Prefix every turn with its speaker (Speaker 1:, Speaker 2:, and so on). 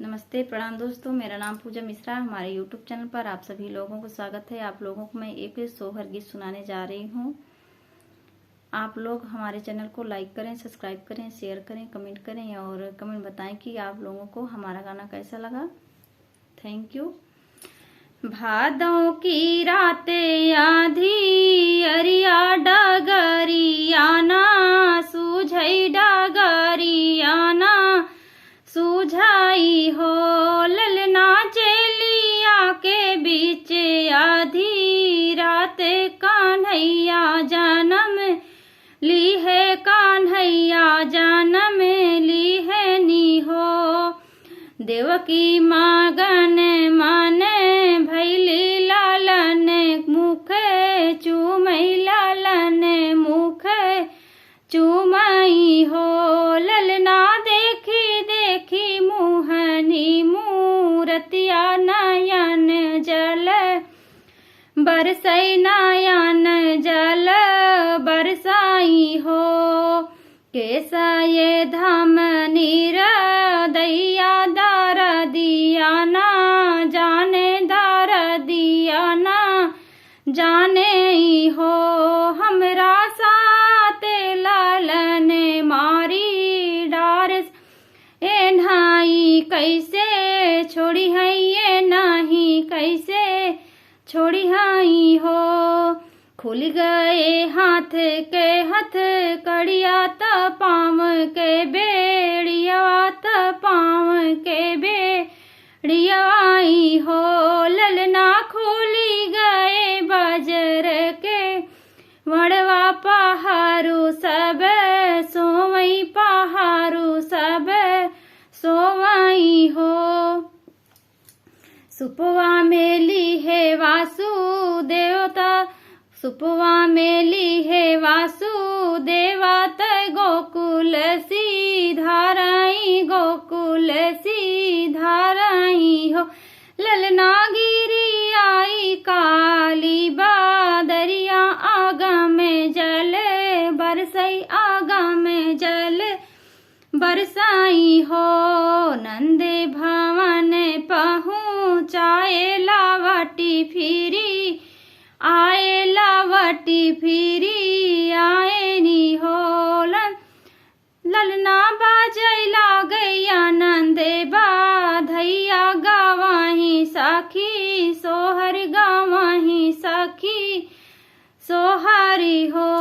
Speaker 1: नमस्ते प्रणाम दोस्तों, मेरा नाम पूजा मिश्रा। हमारे यूट्यूब चैनल पर आप सभी लोगों को स्वागत है। आप लोगों को मैं एक सोहर गीत सुनाने जा रही हूँ। आप लोग हमारे चैनल को लाइक करें, सब्सक्राइब करें, शेयर करें, कमेंट करें और कमेंट बताएं कि आप लोगों को हमारा गाना कैसा लगा। Thank you. भादों की रातें आधी अरिया डगरियाना सूझई डगरियाना सूझाई हो ललना चेलिया के बीच आधी रात कान्हैया जन्म ली है, कान्हैया जन्म ली है नी हो। देवकी मागन माने भैली लालन मुख चूमई लालन मुख चूमई हो। ललना देखी देखी मुहनी मूरतिया नयन जल बरसई नयन जल बरसाई हो। कैसा ये धाम नीर दैया दार दिया ना जाने दार दिया ना जाने ही हो। हमरा साते लालन मारी डार ए नाही कैसे छोड़ी है ये नाही कैसे छोड़ी हाई हो। खुल गए हाथ के हथ कड़िया त पाँव के बेड़िया त पाँव के बेड़ियाई हो। ललना खुली गए बजर के वड़वा पहाड़ू सब सोवई पहाड़ू सब सोवई हो। सुपवा मेली है वासुदेवता सुपवा मेली है वासुदेवा तय गोकुल सीधाराई गोकुल सीधाराई हो। ललना गिरी आई काली बादरिया आगा में जल बरसई आगा में जल बरसाई हो। नंदे भवन पहुँचाए लावटी फिरी आए लावटी फिरी आए नी हो। ललना बाजैला गैया नंदे बाधैया गावाही सखी सोहर गावाही सखी सोहरी हो।